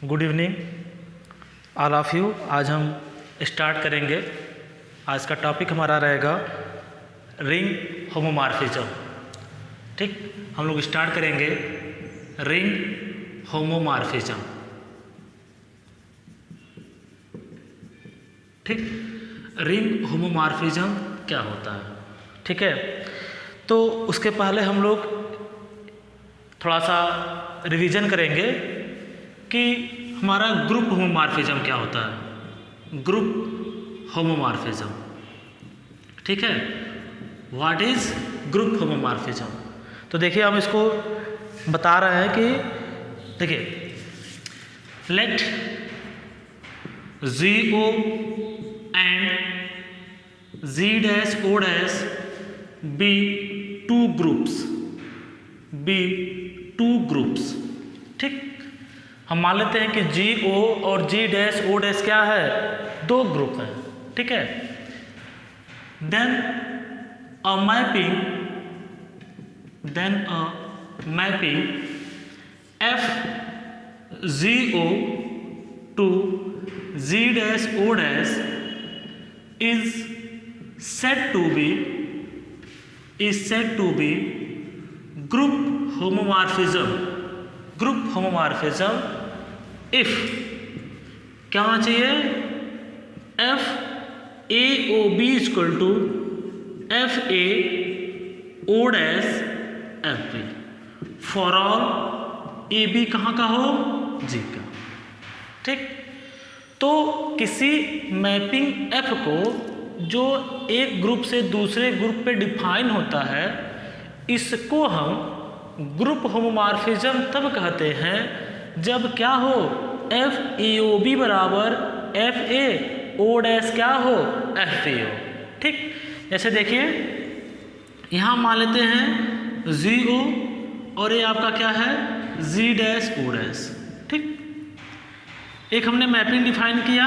Good evening all of you. आज हम start करेंगे। आज का टॉपिक हमारा रहेगा रिंग होमोमॉर्फिज्म। ठीक, हम लोग स्टार्ट करेंगे रिंग होमोमॉर्फिज्म। ठीक, रिंग होमोमॉर्फिज्म क्या होता है? ठीक है, तो उसके पहले हम लोग थोड़ा सा रिवीजन करेंगे कि हमारा ग्रुप होमोमॉर्फिज्म क्या होता है। ग्रुप होमोमॉर्फिज्म, ठीक है, व्हाट इज ग्रुप होमोमॉर्फिज्म। तो देखिए हम इसको बता रहे हैं कि देखिए let ZO and Z'(O' be two groups। ठीक, हम मान लेते हैं कि GO और G'(O' क्या है? दो ग्रुप हैं। ठीक है, then a mapping FZO to Z'(O' is said to be group homomorphism if क्या होना चाहिए? FAOB = FAO' FB for all AB कहाँ का हो? G का। ठीक, तो किसी मैपिंग F को जो एक ग्रुप से दूसरे ग्रुप पे डिफाइन होता है, इसको हम ग्रुप होमोमॉर्फिज्म तब कहते हैं जब क्या हो? FAOB बराबर FAO' क्या हो? FAO। ठीक, जैसे देखिए यहाँ मान लेते हैं ZO और ये आपका क्या है? Z'(O'। ठीक, एक हमने मैपिंग डिफाइन किया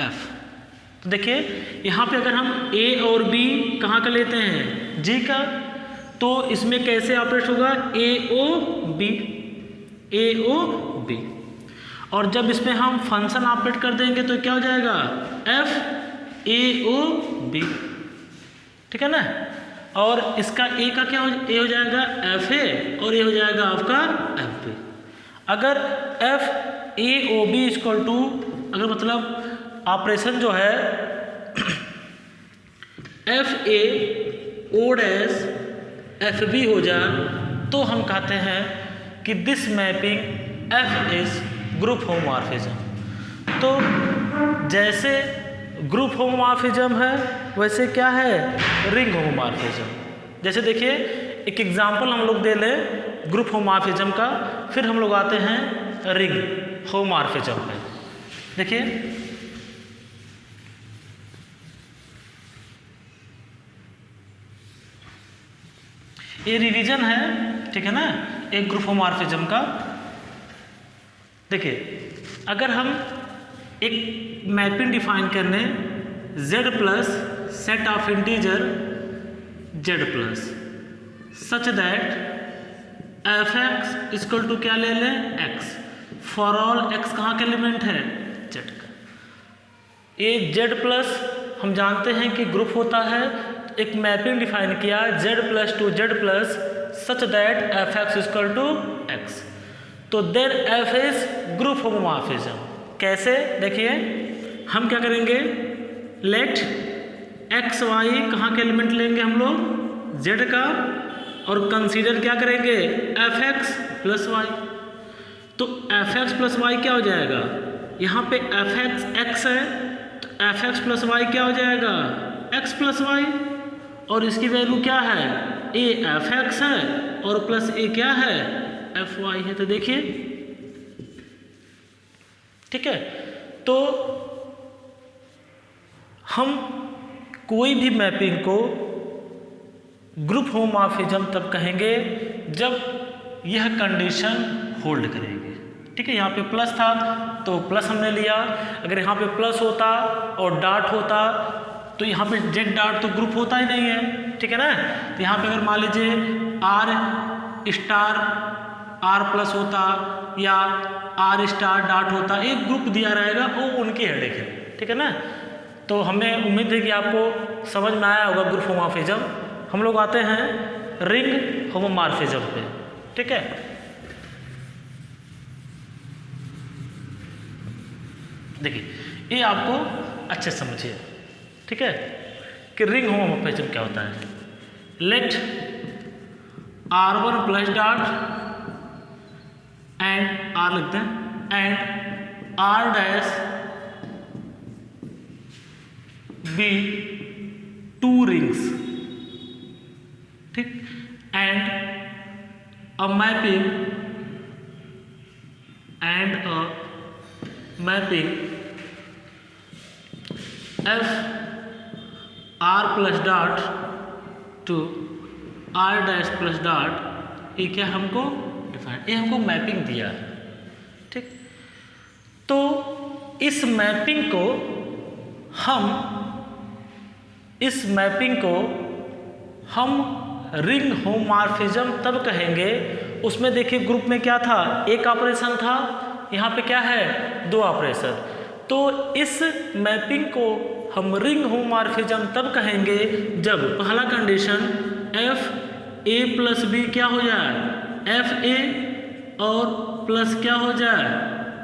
F। तो देखिए यहाँ पे अगर हम A और B कहाँ का लेते हैं? G का, तो इसमें कैसे ऑपरेट होगा? AOB। और जब इसमें हम फंक्शन ऑपरेट कर देंगे तो क्या हो जाएगा? FAOB। ठीक है ना, और इसका A का क्या हो जाएगा? FA और ये हो जाएगा आपका FB। अगर FAOB = अगर मतलब ऑपरेशन जो है FAO' FB हो जाए तो हम कहते हैं कि this mapping F is group homomorphism. तो जैसे ग्रुप होमोमॉर्फिज्म है वैसे क्या है? Ring homomorphism. जैसे देखिए एक एग्जांपल हम लोग दे लें ग्रुप होमोमॉर्फिज्म का, फिर हम लोग आते हैं रिंग होमोमॉर्फिज्म में। देखिए ये रिवीजन है, ठीक है ना, एक ग्रुप होमोमॉर्फिज्म का। देखिए अगर हम एक मैपिंग डिफाइन करने Z+ set of integer Z+ such that Fx = क्या ले लें? X फॉर ऑल X कहाँ का एलिमेंट है? Z का। ये Z+ हम जानते हैं कि ग्रुप होता है। एक मैपिंग डिफाइन किया Z+ to Z+ such that Fx = X, तो then F is group homomorphism. कैसे? देखिए हम क्या करेंगे, लेट XY कहाँ के एलिमेंट लेंगे हम लोग? Z का, और कंसीडर क्या करेंगे? Fx + Y। तो Fx + Y क्या हो जाएगा? यहाँ पे Fx X है तो Fx + Y क्या हो जाएगा? X + Y। और इसकी वैल्यू क्या है? A Fx है और प्लस A क्या है? Fy है। तो देखिए, ठीक है, तो हम कोई भी मैपिंग को ग्रुप होमोमॉर्फिज्म तब कहेंगे जब यह कंडीशन होल्ड करेगी। ठीक है, यहाँ पे प्लस था तो प्लस हमने लिया। अगर यहाँ पे प्लस होता और डॉट होता तो यहाँ पे Z' तो ग्रुप होता ही नहीं है। ठीक है ना, तो यहाँ पे अगर मान लीजिए R* R+ होता या आर स्टार डॉट होता, एक ग्रुप दिया रहेगा, वो उनकी हेडेक है, ठीक है ना। तो हमें उम्मीद है कि आपको समझ में आया होगा ग्रुप होमोमॉर्फिज्म। हम लोग आते हैं रिंग होमोमॉर्फिज्म पे, ठीक है। देखिए ये आपको अच्छे समझिए, ठीक है, कि रिंग होमोमॉर्फिज्म क्या होता है। Let R1 plus dot and R लिखते हैं and R dash be two rings, ठीक, and a mapping F R plus dot to R dash plus dot, ये क्या हमको डिफाइन, ये हमको मैपिंग दिया है, ठीक। तो इस मैपिंग को हम रिंग होमोमॉर्फिज्म तब कहेंगे, उसमें देखिए ग्रुप में क्या था, एक ऑपरेशन था, यहाँ पे क्या है, दो ऑपरेशन। तो इस मैपिंग को हम रिंग होमोमॉर्फिज्म तब कहेंगे जब पहला condition F A plus B क्या हो जाए, एफ ए और प्लस क्या हो जाए,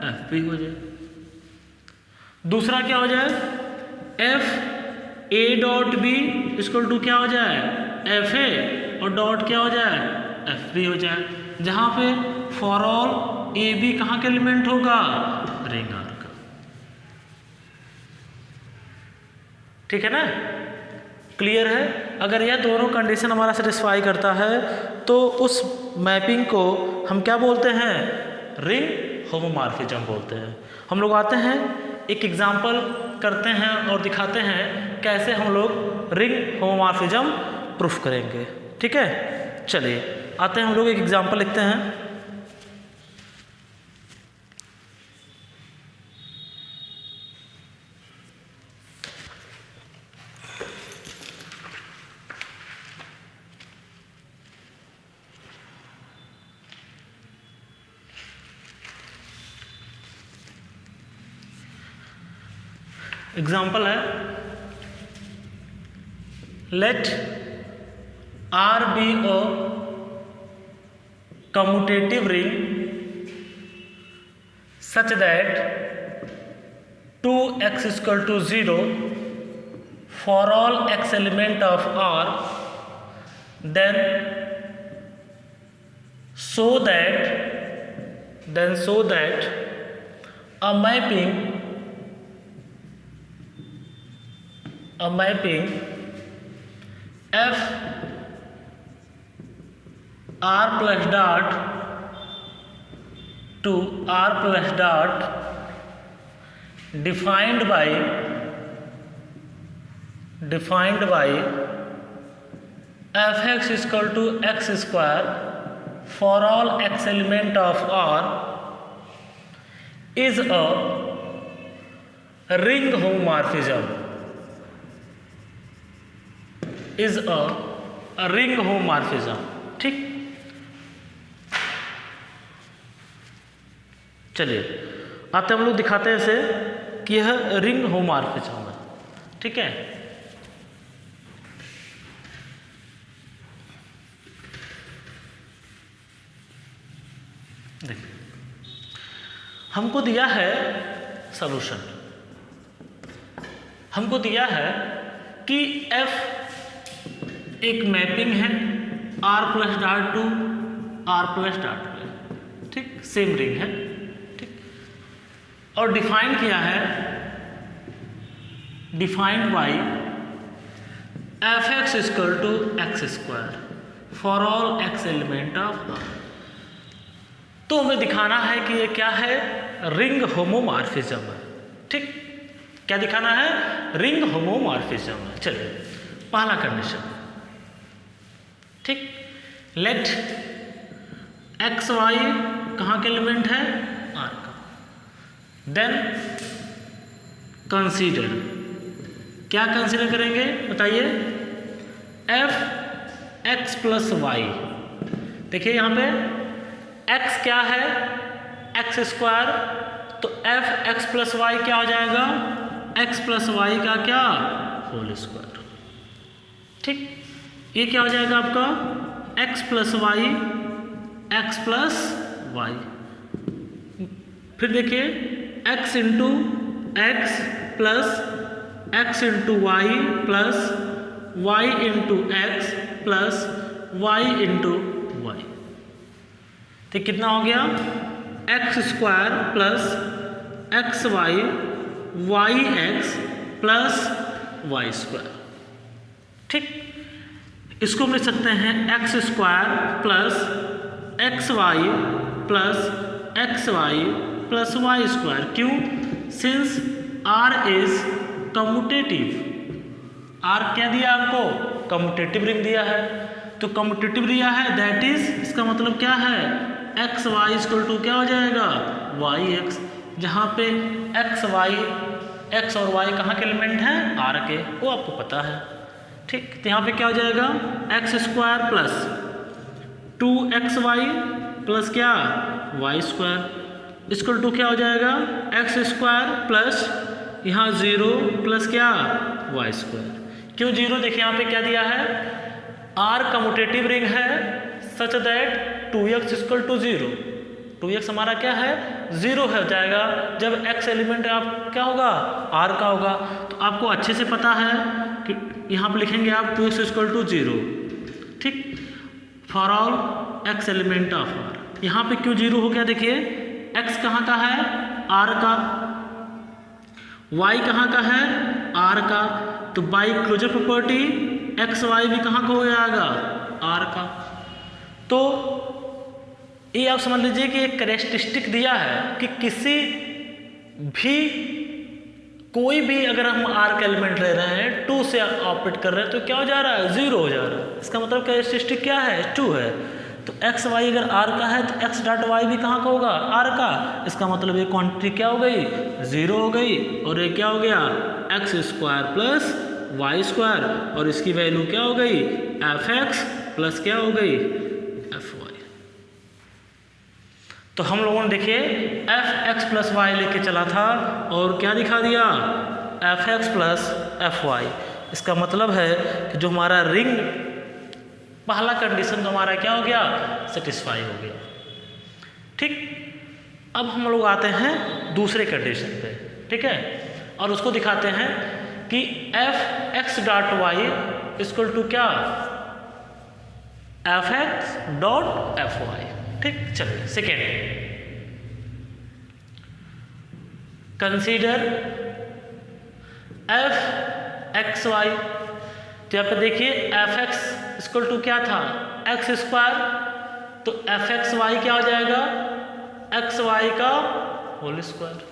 एफ बी हो जाए। दूसरा क्या हो जाए, F A dot B equal to क्या हो जाए, एफ ए और डॉट क्या हो जाए, एफ बी हो जाए, जहाँ पे फॉर ऑल ए बी कहाँ का एलिमेंट होगा, रिंग आर का, ठीक है ना। क्लियर है। अगर यह दोनों कंडीशन हमारा सेटिस्फाई करता है तो उस मैपिंग को हम क्या बोलते हैं, रिंग होमोमॉर्फिज्म बोलते हैं। हम लोग आते हैं एक एग्जांपल करते हैं और दिखाते हैं कैसे हम लोग रिंग होमोमॉर्फिज्म प्रूफ करेंगे, ठीक है। चलिए आते हैं, हम लोग एक एग्जांपल लिखते हैं। एग्जाम्पल है, let R be a commutative ring such that 2x equal to 0 for all x element of R, then so that a mapping F R plus dot to R plus dot defined by fx is equal to x square for all x element of R is a ring homomorphism, is a ring homomorphism, ठीक। चलिए आते हम लोग दिखाते हैं इसे कि यह रिंग होमोमॉर्फिज्म है, ठीक है। देखिए हमको दिया है सॉल्यूशन, हमको दिया है कि F एक मैपिंग है R plus dot to R plus dot पे, ठीक, सेम रिंग है, ठीक। और डिफाइन किया है, defined by fx equal to X square for all x element of R। तो हमें दिखाना है कि ये क्या है, रिंग होमोमॉर्फिज्म है, ठीक। क्या दिखाना है, रिंग होमोमॉर्फिज्म है। चलिए पहला कंडीशन, ठीक, लेट एक्स वाई कहाँ के एलिमेंट है, R का। देन कंसीडर, क्या कंसीडर करेंगे बताइए, एफ एक्स प्लस वाई। देखिए यहाँ पे x क्या है, एक्स स्क्वायर, तो एफ एक्स प्लस वाई क्या हो जाएगा, एक्स प्लस वाई का क्या होल स्क्वायर। ठीक, ये क्या हो जाएगा आपका x plus y, x plus y. फिर देखिए x into x plus x into y plus y into x plus y into y. तो कितना हो गया, x square plus x y x plus Y square. ठीक, इसको हम लिख सकते हैं x square plus x y plus Y square. क्यों, since R is commutative, R क्या दिया आपको, कम्यूटेटिव रिंग दिया है, तो कम्यूटेटिव दिया है, दैट इज इसका मतलब क्या है, एक्स वाई इक्वल टू क्या हो जाएगा, वाई एक्स, जहाँ पे एक्स और वाई कहाँ के एलिमेंट हैं, आर के, वो आपको पता है। ठीक, तो यहाँ पे क्या हो जाएगा, x square plus 2xy plus क्या वाई स्क्वायर इक्वल टू क्या हो जाएगा, एक्स स्क्वायर प्लस यहाँ 0 प्लस क्या वाई स्क्वायर। क्यों 0, देखिए यहाँ पे क्या दिया है, आर कम्यूटेटिव रिंग है सच that 2x equal to 0, 2x हमारा क्या है 0 हो जाएगा जब x एलिमेंट आप क्या होगा r का होगा। तो आपको अच्छे से पता है कि यहाँ पे लिखेंगे आप 2x इक्वल टू 0। ठीक, for all x element of r। यहाँ पे क्यों 0 हो गया, देखिए x कहाँ का है, r का, y कहाँ का है, r का, तो by closure property X Y भी कहाँ का हो जाएगा, r का। तो ये आप समझ लीजिए कि एक कैरेक्टरिस्टिक दिया है कि किसी भी कोई भी अगर हम आर का एलिमेंट ले रहे हैं 2 से ऑपरेट कर रहे हैं तो क्या हो जा रहा है, 0 हो जा रहा है। इसका मतलब कैरेक्टरिस्टिक क्या है, 2 है। तो एक्स वाई अगर आर का है तो एक्स डॉट वाई भी कहाँ का होगा, आर का। इसका मतलब ये क्वांटिटी क्या हो गई, 0 हो गई, और ये क्या हो गया x square plus Y square, और इसकी वैल्यू क्या हो गई एफ एक्स प्लस क्या हो गई एफ वाई। तो हम लोगों ने देखिए एफ एक्स प्लस वाई लेके चला था और क्या दिखा दिया, F X plus F Y. इसका मतलब है कि जो हमारा रिंग पहला कंडीशन तो हमारा क्या हो गया, सेटिस्फाई हो गया। ठीक, अब हम लोग आते हैं दूसरे कंडीशन पे, ठीक है, और उसको दिखाते हैं कि f x dot y equal to क्या f x dot F y. ठीक, चलिए second, consider f x y. तो यहाँ पे देखिए एफ एक्स इक्वल टू क्या था एक्स स्क्वायर, तो एफ एक्स वाई क्या हो जाएगा एक्स वाई का होल स्क्वायर।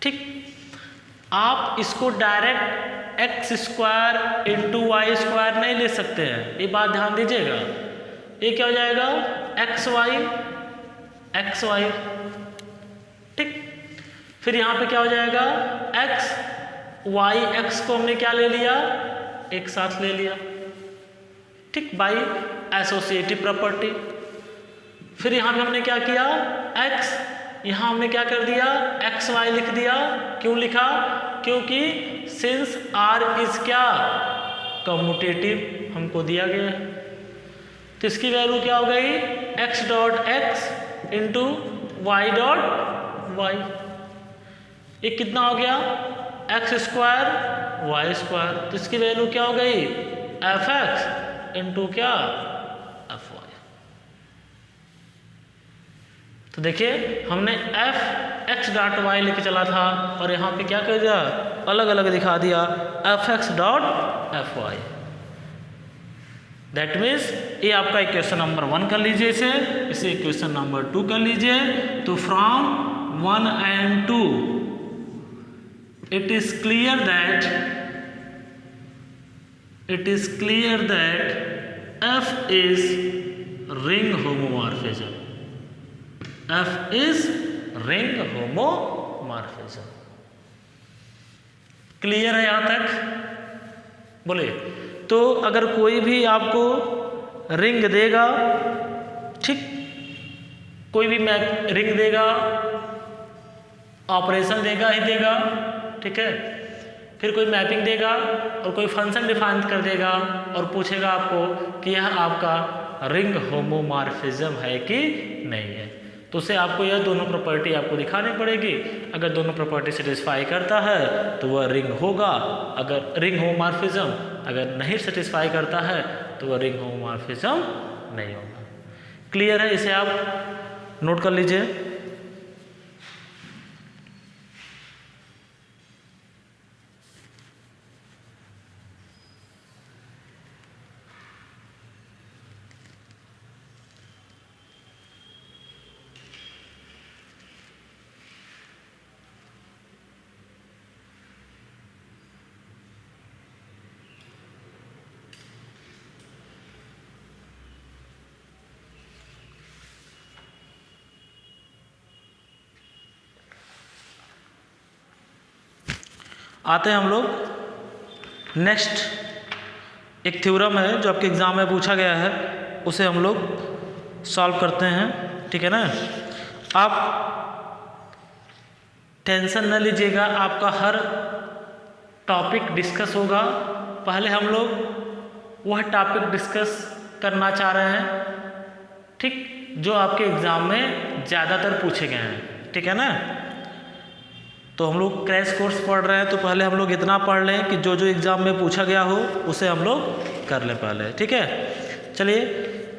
ठीक, आप इसको direct X square into Y square नहीं ले सकते हैं, ये बात ध्यान दीजिएगा। ये क्या हो जाएगा एक्स वाई। ठीक, फिर यहाँ पे क्या हो जाएगा एक्स वाई, एक्स को हमने क्या ले लिया एक साथ ले लिया। ठीक, बाई एसोसिएटिव प्रॉपर्टी। फिर यहाँ पे हमने क्या किया एक्स, यहाँ हमने क्या कर दिया एक्स वाई लिख दिया। क्यों लिखा, क्योंकि सिंस आर इज क्या कम्यूटेटिव हमको दिया गया है, तो इसकी वैल्यू क्या हो गई X dot X into Y dot Y. ये कितना हो गया एक्स स्क्वायर वाई स्क्वायर, तो इसकी वैल्यू क्या हो गई एफ एक्स इंटू क्या एफ वाई। तो देखिए हमने एफ एक्स डॉट वाई लेके चला था और यहाँ पे क्या कर दिया अलग अलग दिखा दिया F x dot F Y. That means ये आपका इक्वेशन नंबर 1 कर लीजिए, इसे इक्वेशन नंबर 2 कर लीजिए। तो from 1 and 2 it is clear that F is ring homomorphism. F is ring homomorphism. Clear है यहाँ तक? बोले तो अगर कोई भी आपको रिंग देगा, ठीक, कोई भी मैप रिंग देगा, ऑपरेशन देगा ही देगा, ठीक है। फिर कोई मैपिंग देगा और कोई फंक्शन डिफाइन कर देगा और पूछेगा आपको कि यह आपका रिंग होमोमॉर्फिज्म है कि नहीं है। तो उसे आपको यह दोनों प्रॉपर्टी आपको दिखानी पड़ेगी। अगर दोनों प्रॉपर्टी सेटिस्फाई करता है तो वह रिंग होगा, अगर रिंग होमोमॉर्फिज्म अगर नहीं सेटिस्फाई करता है तो वह रिंग होमोमॉर्फिज्म नहीं होगा। क्लियर है? इसे आप नोट कर लीजिए। आते हैं हम लोग नेक्स्ट एक थ्योरम है जो आपके एग्जाम में पूछा गया है, उसे हम लोग सॉल्व करते हैं, ठीक है ना। आप टेंशन न लीजिएगा, आपका हर टॉपिक डिस्कस होगा। पहले हम लोग वह टॉपिक डिस्कस करना चाह रहे हैं, ठीक, जो आपके एग्जाम में ज़्यादातर पूछे गए हैं, ठीक है ना। तो हम लोग क्रैश कोर्स पढ़ रहे हैं तो पहले हम लोग इतना पढ़ लें कि जो जो एग्ज़ाम में पूछा गया हो उसे हम लोग कर लें पहले, ठीक है। चलिए,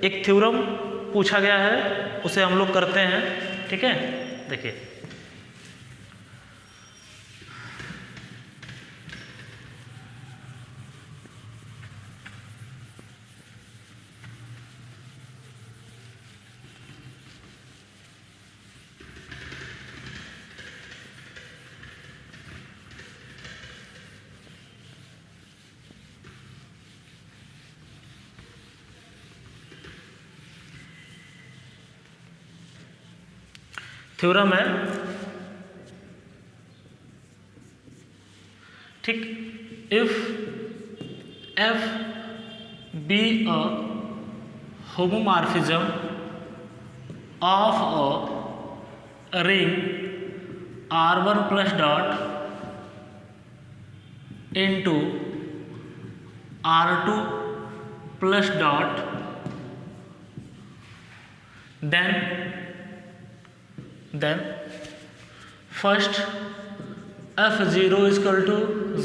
एक थ्योरम पूछा गया है उसे हम लोग करते हैं, ठीक है। देखिए, थ्योरम है, ठीक। If F be a homomorphism of a ring R1 plus dot into R2 plus dot, then first f0 is equal to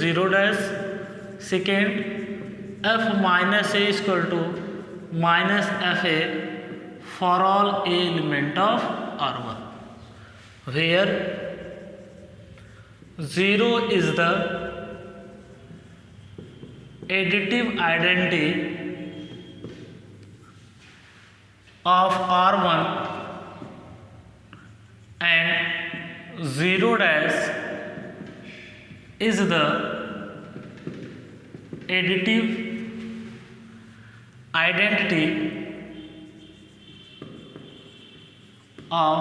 0 dash, second f minus a is equal to minus fa for all a element of R1, where 0 is the additive identity of R1 and 0 dash is the additive identity of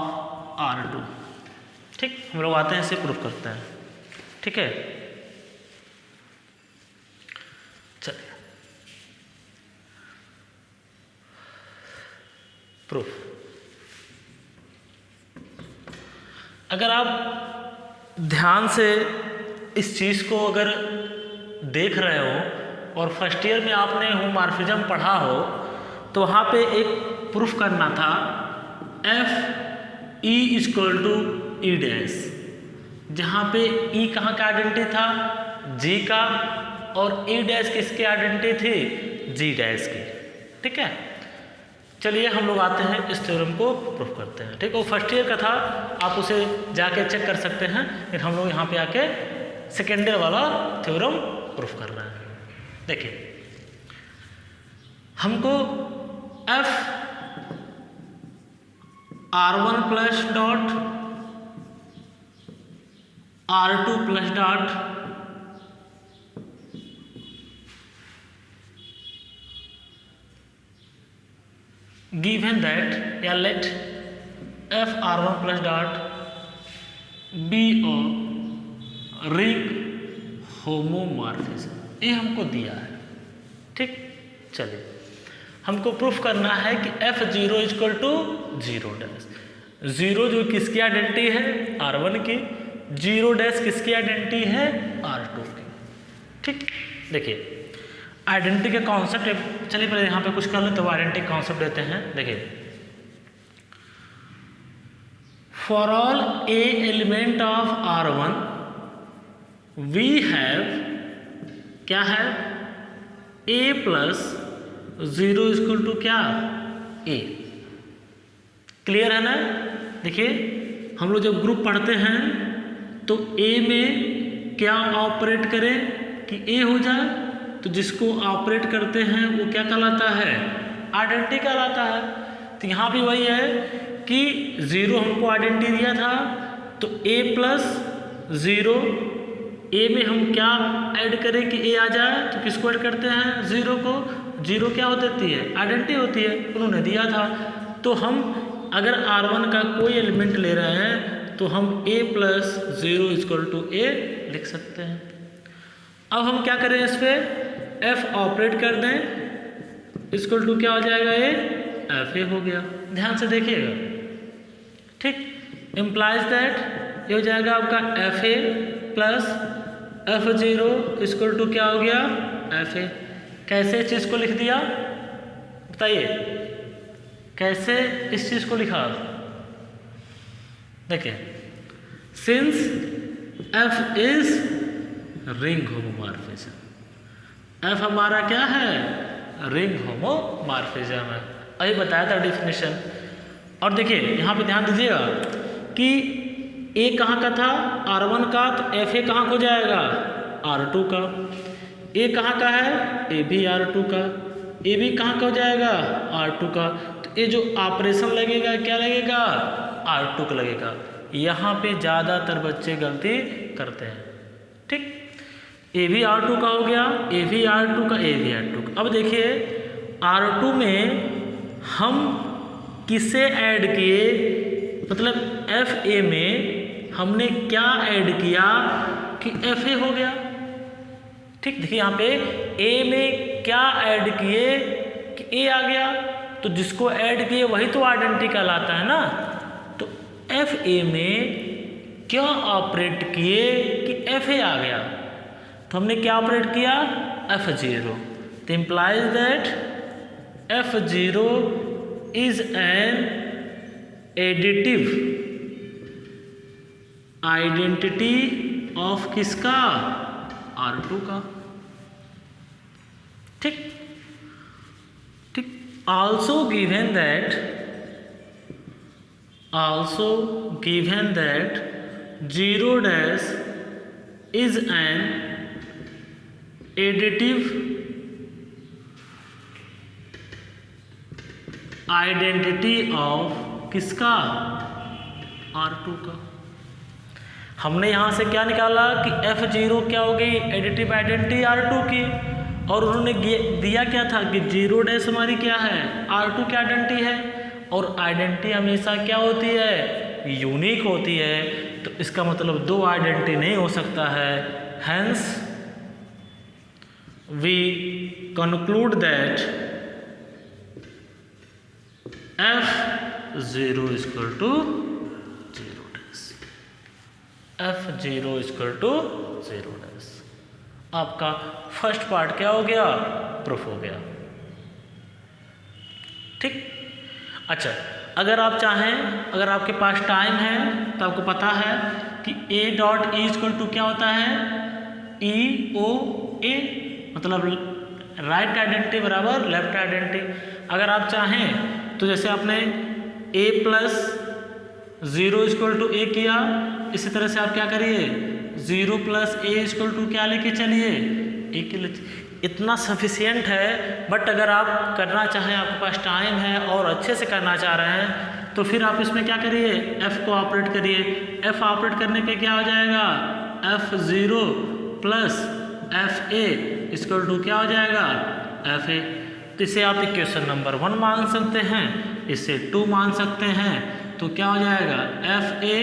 R2, ठीक। हम लोग आते हैं इसे proof करते हैं, ठीक है। चलिए, प्रूफ। अगर आप ध्यान से इस चीज़ को अगर देख रहे हो और फर्स्ट ईयर में आपने होमोमॉर्फिज्म पढ़ा हो तो वहाँ पे एक प्रूफ करना था, F E equal to E dash, जहाँ पे ई कहाँ का आइडेंटिटी था, जी का, और ई डैश किसकी आइडेंटिटी थी, जी डैश की, ठीक है। चलिए, हम लोग आते हैं इस थ्योरम को प्रूफ करते हैं, ठीक। वो फर्स्ट ईयर का था, आप उसे जाके चेक कर सकते हैं, फिर हम लोग यहाँ पे आके सेकेंड ईयर वाला थ्योरम प्रूफ कर रहे हैं। देखिए, हमको F R1 plus dot R2 plus dot given that, या let f R1 plus dot be a ring homomorphism, ये हमको दिया है, ठीक। चलिए, हमको प्रूफ करना है कि f0 इक्वल टू 0 डैश। 0 जो किसकी आइडेंटिटी है, R1 की, 0' किसकी आइडेंटिटी है, R2 की। ठीक, देखिए आइडेंटिटी का कॉन्सेप्ट, चलिए पहले यहाँ पे कुछ कर लें तो आइडेंटिटी कॉन्सेप्ट देते हैं। देखिए, for all A element of R1 we have, क्या है, A प्लस 0 इक्वल टू क्या, A। क्लियर है ना। देखिए हम लोग जब ग्रुप पढ़ते हैं तो A में क्या ऑपरेट करें कि A हो जाए, तो जिसको ऑपरेट करते हैं वो क्या कहलाता है, आइडेंटिटी कहलाता है। तो यहाँ भी वही है कि 0 हमको आइडेंटिटी दिया था, तो A प्लस 0, A में हम क्या ऐड करें कि A आ जाए, तो किसको ऐड करते हैं, 0 को। 0 क्या होती है, आइडेंटिटी होती है, उन्होंने दिया था। तो हम अगर R1 का कोई एलिमेंट ले रहे हैं तो हम A plus 0 equal to A लिख सकते हैं। अब हम क्या करें, इस पर F ऑपरेट कर दें, इक्वल टू क्या हो जाएगा, ये FA हो गया। ध्यान से देखिएगा, ठीक, इम्प्लाइज दैट ये हो जाएगा आपका FA plus F0 equal to क्या हो गया, FA। कैसे इस चीज़ को लिख दिया बताइए, कैसे इस चीज़ को लिखा, देखिए, since F is ring homomorphism, F हमारा क्या है, रिंग होमोमॉर्फिज्म है। अभी बताया था डेफिनेशन। और देखिए यहाँ पे ध्यान दीजिएगा कि A कहाँ का था, R1 का, तो FA कहाँ को जाएगा, R2 का। A कहाँ का है, A भी R2 का, A भी कहाँ का हो जाएगा, R2 का। तो ये जो ऑपरेशन लगेगा क्या लगेगा, R2 का लगेगा। यहाँ पे ज़्यादातर बच्चे गलती करते हैं। ठीक, A भी R2 का हो गया, A भी R2 का, A भी R2 का। अब देखिए R2 में हम किसे ऐड किए, मतलब FA में हमने क्या ऐड किया कि FA हो गया। ठीक, देखिए यहाँ पे A में क्या ऐड किए कि A आ गया, तो जिसको ऐड किए वही तो आइडेंटिटी कहलाता है ना। तो FA में क्या ऑपरेट किए कि FA आ गया, तो हमने क्या ऑपरेट किया, F0। तो implies that F0 is an additive identity of किसका, R2 का। ठीक ठीक, also given that 0' is an additive identity of किसका, R2 का। हमने यहाँ से क्या निकाला कि F0 क्या हो गई, एडिटिव आइडेंटिटी R2 की। और उन्होंने दिया क्या था कि 0' हमारी क्या है, R2 की आइडेंटिटी है। और आइडेंटिटी हमेशा क्या होती है, यूनिक होती है। तो इसका मतलब दो आइडेंटिटी नहीं हो सकता है। Hence we conclude that F0 equal to 0', F0 equal to 0'। आपका फर्स्ट पार्ट क्या हो गया, प्रूफ हो गया। ठीक, अच्छा, अगर आप चाहें, अगर आपके पास टाइम है तो आपको पता है कि A dot E equal to क्या होता है, EOA, मतलब राइट आइडेंटिटी बराबर लेफ्ट आइडेंटिटी। अगर आप चाहें तो जैसे आपने A plus 0 equal to A किया, इसी तरह से आप क्या करिए, 0 प्लस A इक्वल टू क्या लेके चलिए, A के लिए। इतना सफिशियंट है। बट अगर आप करना चाहें, आपके पास टाइम है और अच्छे से करना चाह रहे हैं, तो फिर आप इसमें क्या करिए, F को ऑपरेट करिए। F ऑपरेट करने पे क्या हो जाएगा, F0 plus FA equal to क्या हो जाएगा, FA। तो इसे आप इक्वेशन नंबर 1 मान सकते हैं, इसे 2 मान सकते हैं। तो क्या हो जाएगा, FA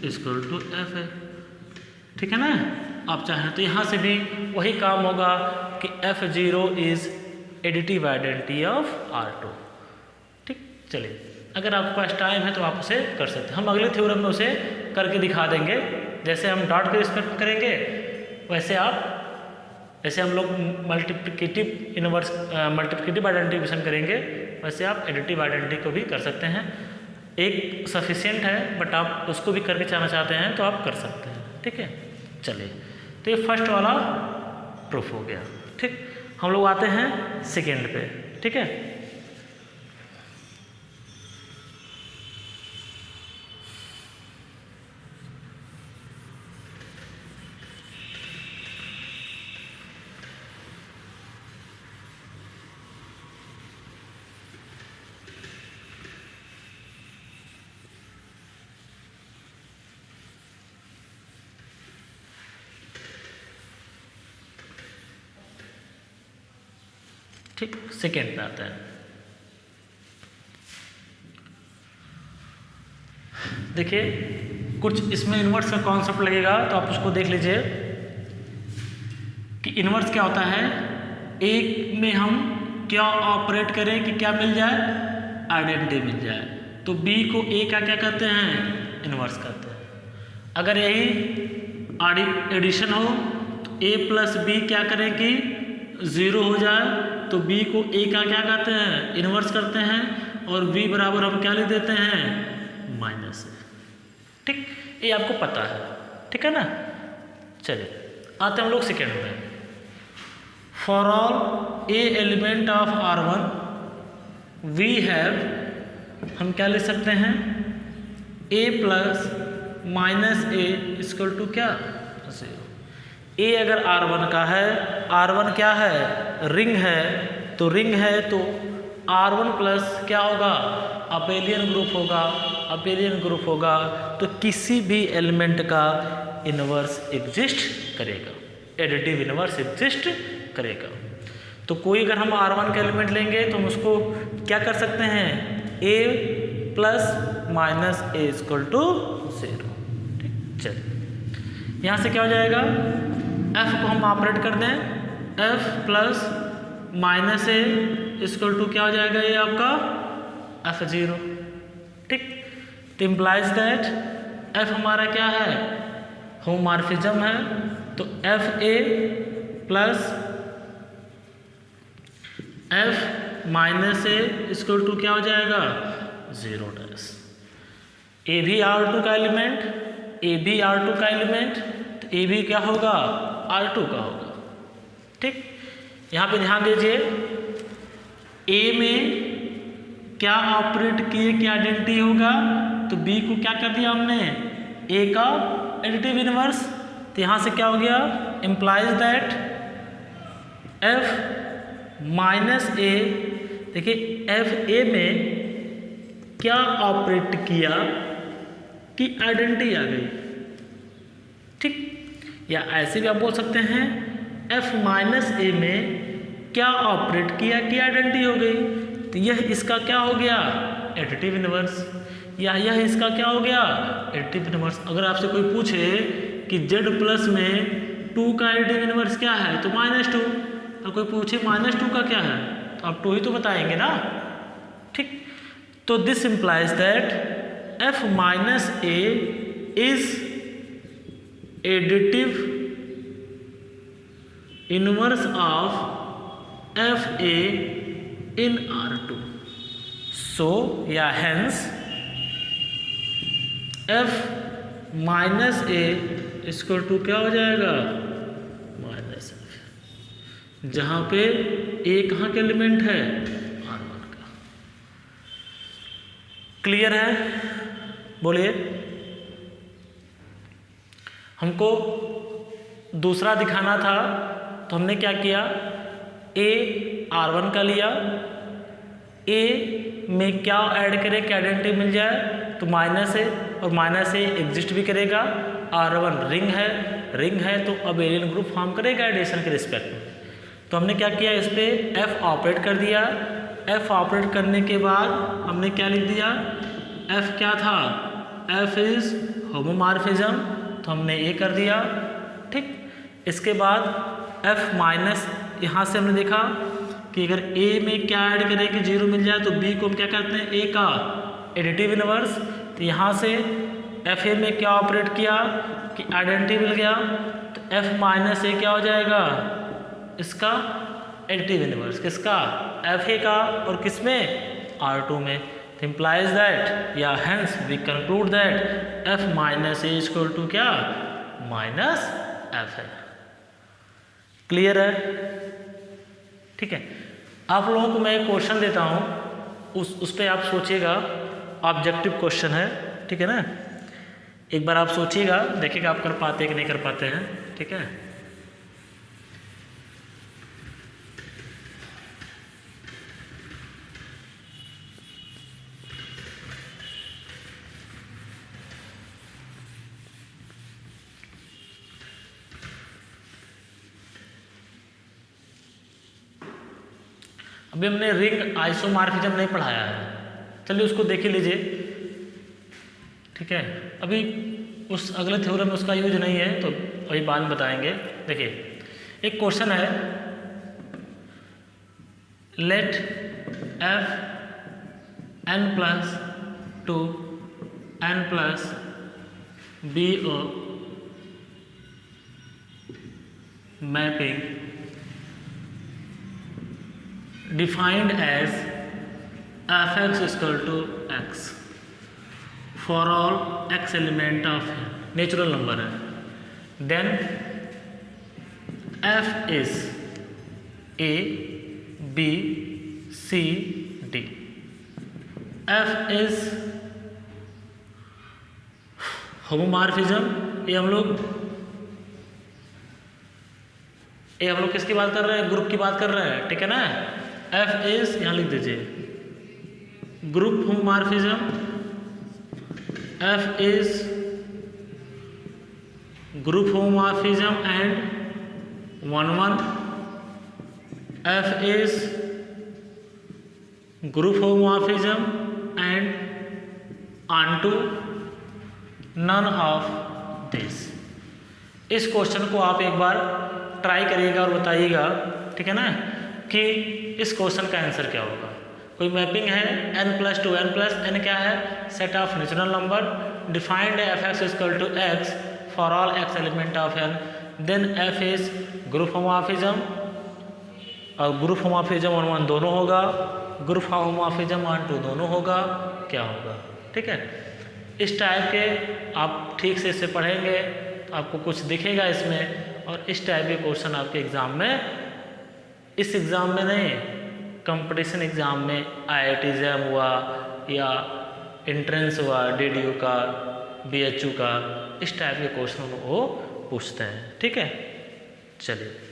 इक्वल टू FA। ठीक है ना। आप चाहें तो यहाँ से भी वही काम होगा कि F0 is additive identity of R2। ठीक, चलिए अगर आपके पास टाइम है तो आप उसे कर सकते हैं। हम अगले थ्योरम में उसे करके दिखा देंगे। जैसे हम डॉट के रिस्पेक्ट में करेंगे वैसे हम लोग मल्टीप्लिकेटिव आइडेंटिफिकेशन करेंगे, वैसे आप एडिटिव आइडेंटिटी को भी कर सकते हैं। एक सफिशिएंट है, बट आप उसको भी करके जाना चाहते हैं तो आप कर सकते हैं। ठीक है, चलिए तो ये फर्स्ट वाला प्रूफ हो गया। ठीक, हम लोग आते हैं सेकेंड पे। ठीक है, ठीक, सेकेंड पे आता है। देखिए कुछ इसमें इन्वर्स का कॉन्सेप्ट लगेगा तो आप उसको देख लीजिए कि इन्वर्स क्या होता है। एक में हम क्या ऑपरेट करें कि क्या मिल जाए, आइडेंटिटी मिल जाए, तो बी को ए का क्या कहते हैं, इन्वर्स कहते हैं। अगर यही एडिशन हो तो ए प्लस बी क्या करें कि 0 हो जाए, तो बी को ए का क्या कहते हैं, इन्वर्स करते हैं, और बी बराबर हम क्या लिख देते हैं, माइनस ए। ठीक, ये आपको पता है। ठीक है ना, चलिए आते हैं हम लोग सेकेंड में। For all A element of R1 we have, हम क्या लिख सकते हैं, a plus minus A equal to क्या, 0। ए अगर R1 का है, R1 क्या है, रिंग है, तो रिंग है तो R1 प्लस क्या होगा, अबेलियन ग्रुप होगा। अबेलियन ग्रुप होगा तो किसी भी एलिमेंट का इन्वर्स एग्जिस्ट करेगा, एडिटिव इन्वर्स एग्जिस्ट करेगा। तो कोई अगर हम R1 का एलिमेंट लेंगे तो हम उसको क्या कर सकते हैं, a plus minus A equal to 0। ठीक, चलिए यहाँ से क्या हो जाएगा, f को हम ऑपरेट कर दें, f plus minus A equal to क्या हो जाएगा, ये आपका F0। ठीक, तो इम्प्लाइज दैट f हमारा क्या है, होमोमॉर्फिज्म है, तो fa plus f minus A equal to क्या हो जाएगा, 0। ए भी R2 का एलिमेंट, ए भी R2 का एलिमेंट, तो ए भी क्या होगा, R2 का होगा। ठीक, यहाँ पे ध्यान दीजिए, ए में क्या ऑपरेट किए क्या आइडेंटिटी होगा, तो बी को क्या कर दिया हमने, ए का एडिटिव इनवर्स, तो यहाँ से क्या हो गया, इम्प्लाइज दैट एफ माइनस ए, देखिए एफ ए में क्या ऑपरेट किया कि आइडेंटिटी आ गई। ठीक, या ऐसे भी आप बोल सकते हैं एफ माइनस ए में क्या ऑपरेट किया कि आइडेंटिटी हो गई, तो यह इसका क्या हो गया, एडिटिव इनवर्स, या यह इसका क्या हो गया, एडिटिव इनवर्स। अगर आपसे कोई पूछे कि z प्लस में 2 का एडिटिव इनवर्स क्या है, तो -2, और कोई पूछे -2 का क्या है, तो आप 2 ही तो बताएंगे ना। ठीक, तो this implies that f minus A is additive inverse of F A in R2। So या hence F minus A equal to क्या हो जाएगा, माइनस एफ, जहां पे ए कहाँ का एलिमेंट है, R1 का। क्लियर है, बोलिए। हमको दूसरा दिखाना था तो हमने क्या किया, ए R1 का लिया, ए में क्या ऐड करें कि आइडेंटिटी मिल जाए, तो माइनस ए, और माइनस ए एग्जिस्ट भी करेगा, R1 रिंग है तो अब एलियन ग्रुप फॉर्म करेगा एडिशन के रिस्पेक्ट में। तो हमने क्या किया, इस पर f ऑपरेट कर दिया, f ऑपरेट करने के बाद हमने क्या लिख दिया, f क्या था, f इज होमोमॉर्फिज्म, तो हमने ये कर दिया। ठीक, इसके बाद f माइनस यहाँ से हमने देखा कि अगर ए में क्या ऐड करें कि 0 मिल जाए तो बी को हम क्या करते हैं ए का एडिटिव इनवर्स। तो यहाँ से एफ ए में क्या ऑपरेट किया कि आइडेंटिटी मिल गया, तो एफ माइनस ए क्या हो जाएगा इसका एडिटिव इनवर्स, किसका एफ ए का, और किसमें R2 में। तो इम्प्लाइज दैट या hence we conclude that F minus A equal to क्या माइनस एफ है। क्लियर है? ठीक है। आप लोगों को मैं एक क्वेश्चन देता हूँ, उस पर आप सोचिएगा, ऑब्जेक्टिव क्वेश्चन है, ठीक है ना। एक बार आप सोचिएगा, देखिएगा आप कर पाते हैं कि नहीं कर पाते हैं, ठीक है। अभी हमने रिंग आइसोमॉर्फिज्म नहीं पढ़ाया है, चलिए उसको देख ही लीजिए, ठीक है। अभी उस अगले थ्योरम में उसका यूज नहीं है तो वही बाद में बताएंगे। देखिए एक क्वेश्चन है, let F N plus to N plus be O mapping defined as fx is equal to x for all x element of natural number है, then f is a b c d। f is homomorphism, ये हम लोग किसकी बात कर रहे हैं, group की बात कर रहे हैं, ठीक है ना। F इज यहाँ लिख दीजिए group homomorphism, F is group homomorphism and 1 1, F is group homomorphism and onto none of this। इस क्वेश्चन को आप एक बार ट्राई करिएगा और बताइएगा, ठीक है ना, कि इस क्वेश्चन का आंसर क्या होगा। कोई मैपिंग है n plus to n plus n क्या है, set of natural number, defined F X equal to X for all X element of n, then f is group homomorphism, और ग्रुप होमोमॉर्फिज्म 1 1 दोनों होगा, group homomorphism 1 2 दोनों होगा, क्या होगा, ठीक है। इस टाइप के आप ठीक से इसे पढ़ेंगे तो आपको कुछ दिखेगा इसमें, और इस टाइप के क्वेश्चन आपके एग्ज़ाम में, इस एग्ज़ाम में नहीं, कंपटीशन एग्ज़ाम में IIT जैम हुआ या एंट्रेंस हुआ DDU का BHU का, इस टाइप के क्वेश्चन वो पूछते हैं, ठीक है। चलिए।